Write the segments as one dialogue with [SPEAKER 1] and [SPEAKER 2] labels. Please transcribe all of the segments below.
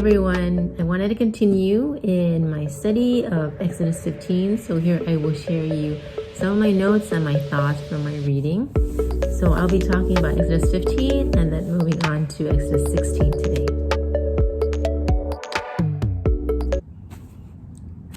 [SPEAKER 1] everyone. I wanted to continue in my study of Exodus 15. So here I will share you some of my notes and my thoughts from my reading. So I'll be talking about Exodus 15 and then moving on to Exodus 16 today.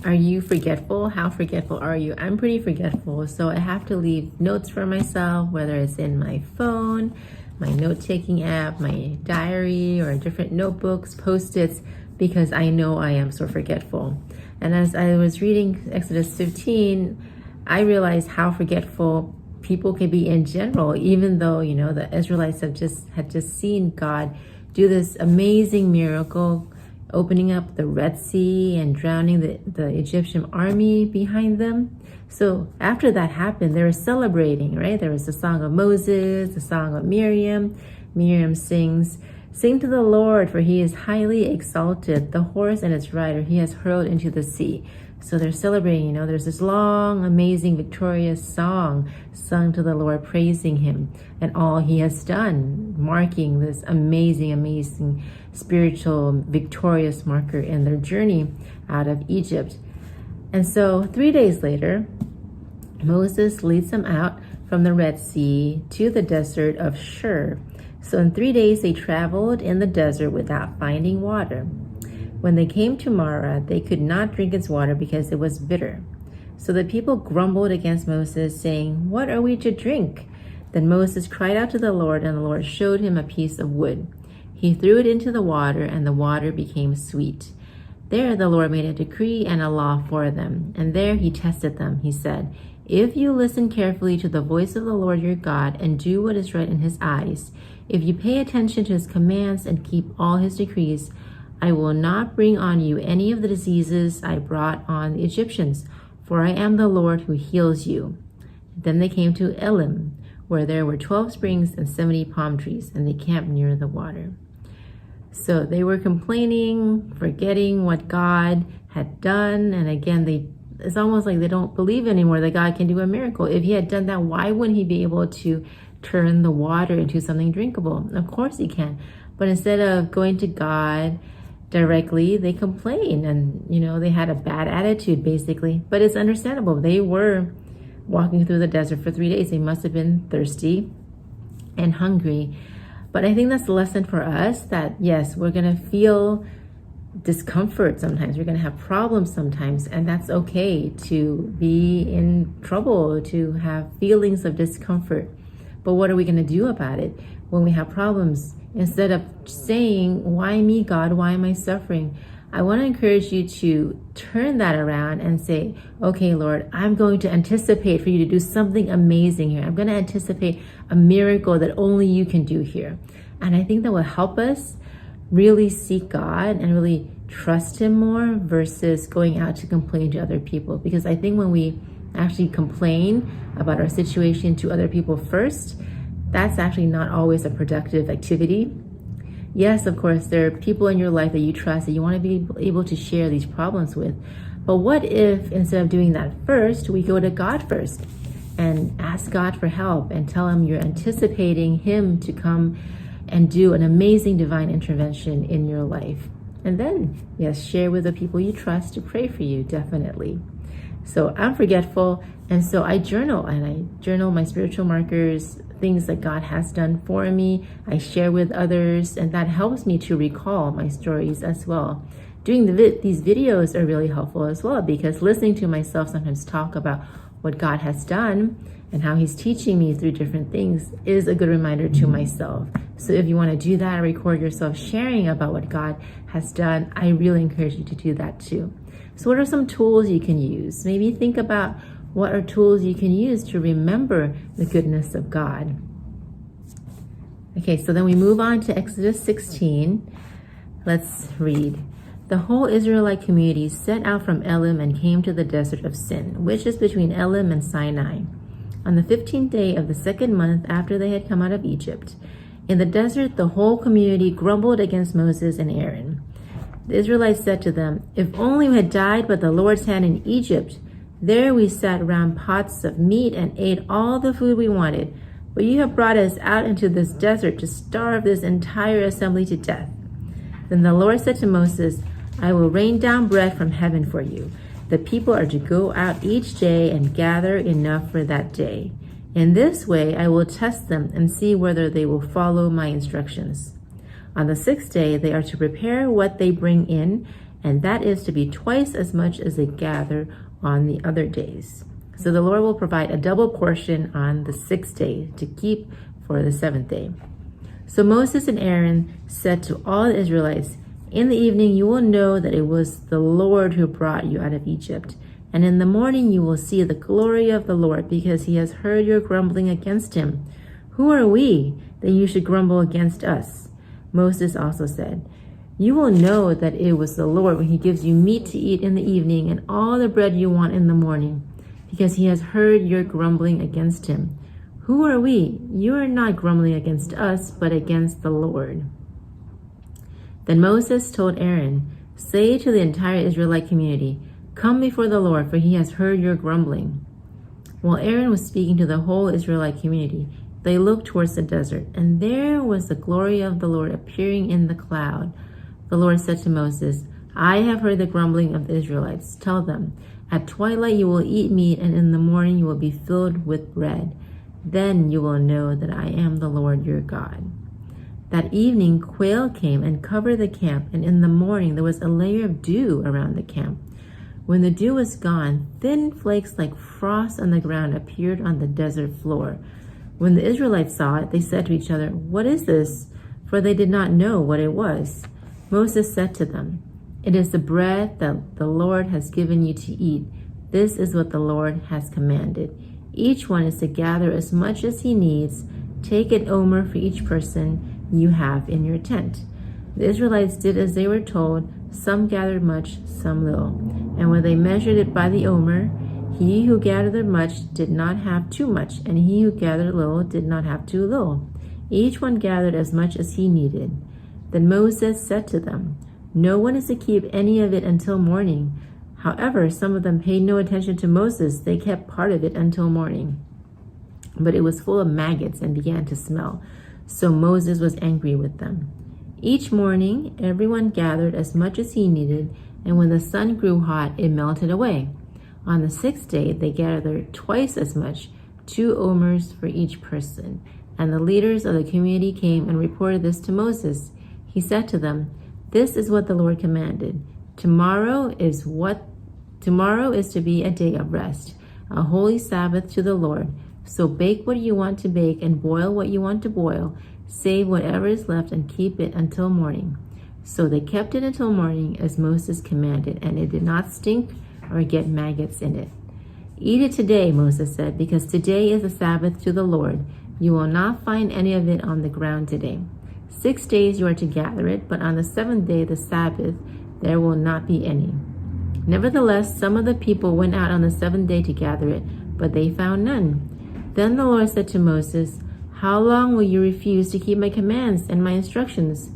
[SPEAKER 1] Are you forgetful? How forgetful are you? I'm pretty forgetful, so I have to leave notes for myself, whether it's in my phone, my note-taking app, my diary, or different notebooks, post-its, because I know I am so forgetful. And as I was reading Exodus 15, I realized how forgetful people can be in general, even though, the Israelites had just seen God do this amazing miracle, opening up the Red Sea and drowning the Egyptian army behind them. So after that happened, they were celebrating, right? There was the song of Moses, the song of Miriam. Miriam sings, "Sing to the Lord, for he is highly exalted. The horse and its rider he has hurled into the sea." So they're celebrating, there's this long, amazing, victorious song sung to the Lord, praising him and all he has done, marking this amazing spiritual, victorious marker in their journey out of Egypt. And so 3 days later, Moses leads them out from the Red Sea to the desert of Shur. So in 3 days, they traveled in the desert without finding water. When they came to Marah, they could not drink its water because it was bitter. So the people grumbled against Moses, saying, "What are we to drink?" Then Moses cried out to the Lord, and the Lord showed him a piece of wood. He threw it into the water, and the water became sweet. There the Lord made a decree and a law for them, and there he tested them. He said, "If you listen carefully to the voice of the Lord your God and do what is right in his eyes, if you pay attention to his commands and keep all his decrees, I will not bring on you any of the diseases I brought on the Egyptians, for I am the Lord who heals you." Then they came to Elim, where there were 12 springs and 70 palm trees, and they camped near the water. So they were complaining, forgetting what God had done. And again, it's almost like they don't believe anymore that God can do a miracle. If he had done that, why wouldn't he be able to turn the water into something drinkable? Of course he can. But instead of going to God directly, they complained and, they had a bad attitude basically. But it's understandable. They were walking through the desert for 3 days. They must have been thirsty and hungry. But I think that's the lesson for us, that yes, we're going to feel discomfort sometimes. We're going to have problems sometimes, and that's okay to be in trouble, to have feelings of discomfort. But what are we going to do about it when we have problems? Instead of saying, "Why me, God? Why am I suffering?" I want to encourage you to turn that around and say, "Okay, Lord, I'm going to anticipate for you to do something amazing here. I'm going to anticipate a miracle that only you can do here." And I think that will help us really seek God and really trust him more versus going out to complain to other people. Because I think when we actually complain about our situation to other people first, that's actually not always a productive activity. Yes, of course, there are people in your life that you trust, that you want to be able to share these problems with. But what if instead of doing that first, we go to God first and ask God for help and tell him you're anticipating him to come and do an amazing divine intervention in your life. And then, yes, share with the people you trust to pray for you, definitely. So I'm forgetful, and so I journal, and I journal my spiritual markers, things that God has done for me. I share with others, and that helps me to recall my stories as well. Doing these videos are really helpful as well, because listening to myself sometimes talk about what God has done and how he's teaching me through different things is a good reminder to myself. So if you want to do that, record yourself sharing about what God has done, I really encourage you to do that too. So what are some tools you can use? Maybe think about what are tools you can use to remember the goodness of God. Okay, so then we move on to Exodus 16. Let's read. The whole Israelite community set out from Elim and came to the desert of Sin, which is between Elim and Sinai, on the 15th day of the second month after they had come out of Egypt. In the desert, the whole community grumbled against Moses and Aaron. The Israelites said to them, "If only we had died by the Lord's hand in Egypt. There we sat round pots of meat and ate all the food we wanted. But you have brought us out into this desert to starve this entire assembly to death." Then the Lord said to Moses, I will rain down bread from heaven for you. The people are to go out each day and gather enough for that day. In this way I will test them and see whether they will follow my instructions. On the 6th day they are to prepare what they bring in, and that is to be twice as much as they gather on the other days. So the Lord will provide a double portion on the 6th day to keep for the 7th day. So Moses and Aaron said to all the Israelites, in the evening you will know that it was the Lord who brought you out of Egypt. And in the morning you will see the glory of the Lord, because he has heard your grumbling against him. Who are we that you should grumble against us? Moses also said, you will know that it was the Lord when he gives you meat to eat in the evening and all the bread you want in the morning, because he has heard your grumbling against him. Who are we? You are not grumbling against us, but against the Lord. Then Moses told Aaron, say to the entire Israelite community, come before the Lord, for he has heard your grumbling. While Aaron was speaking to the whole Israelite community, they looked towards the desert, and there was the glory of the Lord appearing in the cloud. The Lord said to Moses, I have heard the grumbling of the Israelites. Tell them, at twilight you will eat meat, and in the morning you will be filled with bread. Then you will know that I am the Lord your God. That evening quail came and covered the camp, and in the morning there was a layer of dew around the camp. When the dew was gone, thin flakes like frost on the ground appeared on the desert floor. When the Israelites saw it, they said to each other, what is this? For they did not know what it was. Moses said to them, it is the bread that the Lord has given you to eat. This is what the Lord has commanded. Each one is to gather as much as he needs. Take an omer for each person you have in your tent. The Israelites did as they were told. Some gathered much, some little. And when they measured it by the omer, he who gathered much did not have too much, and he who gathered little did not have too little. Each one gathered as much as he needed. Then Moses said to them, no one is to keep any of it until morning. However, some of them paid no attention to Moses. They kept part of it until morning. But it was full of maggots and began to smell. So Moses was angry with them. Each morning, everyone gathered as much as he needed, and when the sun grew hot, it melted away. On the 6th day, they gathered twice as much, 2 omers for each person. And the leaders of the community came and reported this to Moses. He said to them, this is what the Lord commanded. Tomorrow is to be a day of rest, a holy Sabbath to the Lord. So bake what you want to bake and boil what you want to boil. Save whatever is left and keep it until morning. So they kept it until morning as Moses commanded, and it did not stink or get maggots in it. Eat it today, Moses said, because today is the Sabbath to the Lord. You will not find any of it on the ground today. 6 days you are to gather it, but on the 7th day, the Sabbath, there will not be any. Nevertheless, some of the people went out on the 7th day to gather it, but they found none. Then the Lord said to Moses, how long will you refuse to keep my commands and my instructions?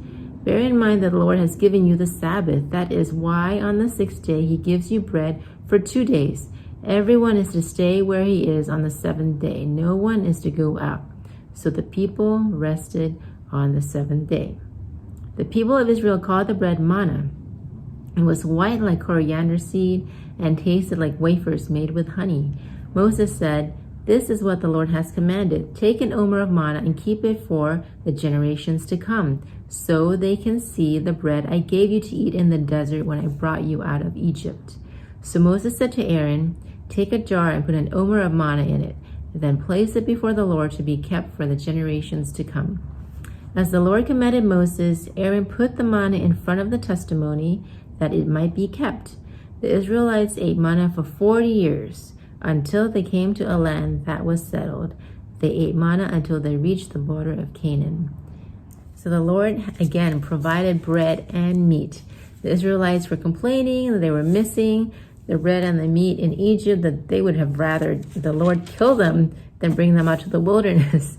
[SPEAKER 1] Bear in mind that the Lord has given you the Sabbath. That is why on the 6th day he gives you bread for 2 days. Everyone is to stay where he is on the 7th day. No one is to go out. So the people rested on the 7th day. The people of Israel called the bread manna. It was white like coriander seed and tasted like wafers made with honey. Moses said, this is what the Lord has commanded. Take an omer of manna and keep it for the generations to come, so they can see the bread I gave you to eat in the desert when I brought you out of Egypt. So Moses said to Aaron, take a jar and put an omer of manna in it, and then place it before the Lord to be kept for the generations to come. As the Lord commanded Moses, Aaron put the manna in front of the testimony that it might be kept. The Israelites ate manna for 40 years. Until they came to a land that was settled. They ate manna until they reached the border of Canaan. So the Lord again provided bread and meat. The Israelites were complaining that they were missing the bread and the meat in Egypt, that they would have rather the Lord kill them than bring them out to the wilderness.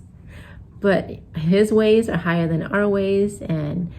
[SPEAKER 1] But his ways are higher than our ways, and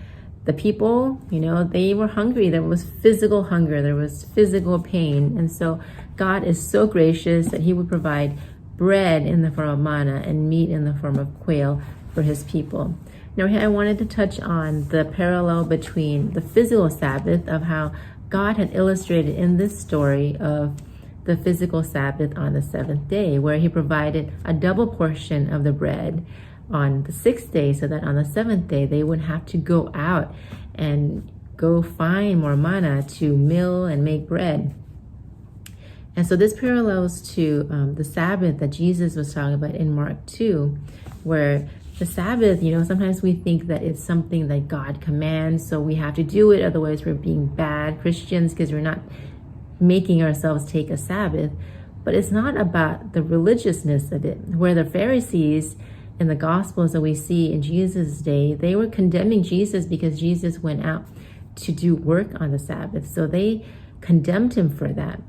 [SPEAKER 1] the people, they were hungry. There was physical hunger. There was physical pain. And so God is so gracious that he would provide bread in the form of manna and meat in the form of quail for his people. Now here I wanted to touch on the parallel between the physical Sabbath, of how God had illustrated in this story of the physical Sabbath on the seventh day, where he provided a double portion of the bread on the sixth day, so that on the seventh day they wouldn't have to go out and go find more manna to mill and make bread. And so this parallels to the Sabbath that Jesus was talking about in Mark 2, where the Sabbath, sometimes we think that it's something that God commands, so we have to do it, otherwise we're being bad Christians because we're not making ourselves take a Sabbath. But it's not about the religiousness of it, where the Pharisees in the Gospels that we see in Jesus' day, they were condemning Jesus because Jesus went out to do work on the Sabbath. So they condemned him for that.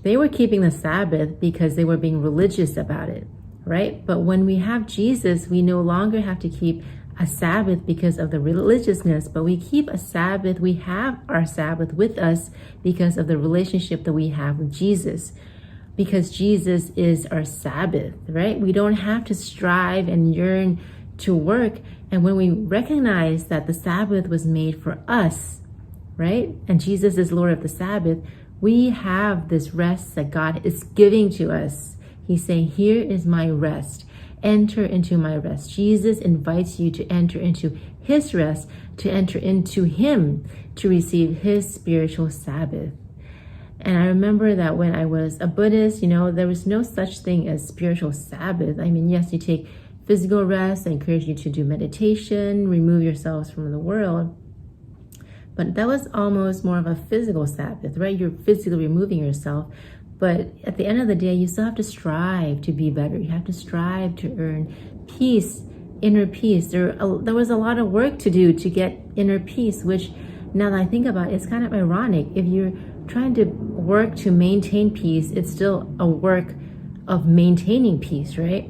[SPEAKER 1] They were keeping the Sabbath because they were being religious about it, right? But when we have Jesus, we no longer have to keep a Sabbath because of the religiousness, but we keep a Sabbath. We have our Sabbath with us because of the relationship that we have with Jesus, because Jesus is our Sabbath, right? We don't have to strive and yearn to work. And when we recognize that the Sabbath was made for us, right? And Jesus is Lord of the Sabbath, we have this rest that God is giving to us. He's saying, here is my rest. Enter into my rest. Jesus invites you to enter into his rest, to enter into him, to receive his spiritual Sabbath. And I remember that when I was a Buddhist, there was no such thing as spiritual Sabbath. I mean, yes, you take physical rest. I encourage you to do meditation, remove yourselves from the world. But that was almost more of a physical Sabbath, right? You're physically removing yourself. But at the end of the day, you still have to strive to be better. You have to strive to earn peace, inner peace. There was a lot of work to do to get inner peace, which now that I think about it, it's kind of ironic. If you're trying to work to maintain peace, it's still a work of maintaining peace, right?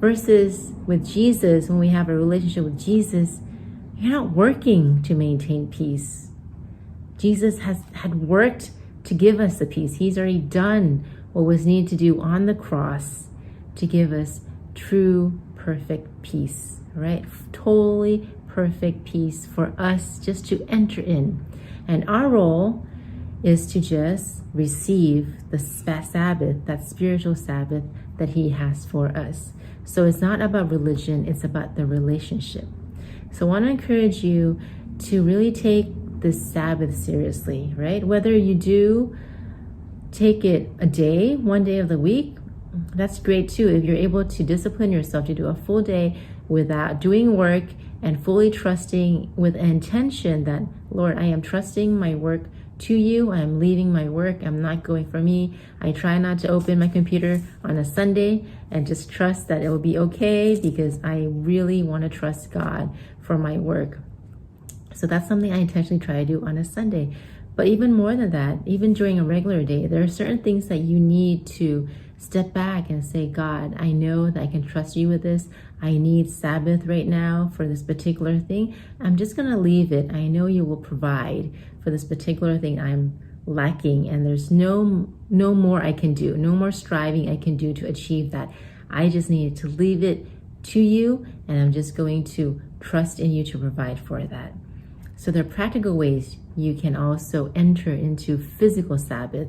[SPEAKER 1] Versus with Jesus, when we have a relationship with Jesus, you're not working to maintain peace. Jesus had worked to give us the peace. He's already done what was needed to do on the cross to give us true, perfect peace, right? Totally perfect peace for us just to enter in. And our role is to just receive the Sabbath, that spiritual Sabbath that he has for us. So it's not about religion, it's about the relationship. So I want to encourage you to really take this Sabbath seriously, right? Whether you do take it a day, one day of the week, that's great too. If you're able to discipline yourself to do a full day without doing work and fully trusting with an intention that, Lord, I am trusting my work to you. I am leaving my work. I'm not going for me. I try not to open my computer on a Sunday and just trust that it will be okay because I really want to trust God for my work. So that's something I intentionally try to do on a Sunday. But even more than that, even during a regular day, there are certain things that you need to step back and say, God, I know that I can trust you with this. I need Sabbath right now for this particular thing. I'm just going to leave it. I know you will provide for this particular thing I'm lacking, and there's no more I can do, no more striving I can do to achieve that. I just need to leave it to you, and I'm just going to trust in you to provide for that. So there are practical ways you can also enter into physical Sabbath.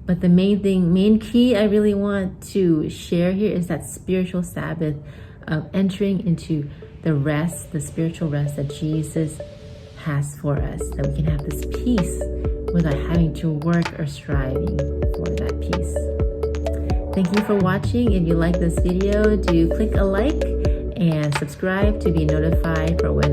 [SPEAKER 1] But the main key I really want to share here is that spiritual Sabbath of entering into the rest, the spiritual rest that Jesus has for us, that we can have this peace without having to work or striving for that peace. Thank you for watching. If you like this video, do click a like and subscribe to be notified for when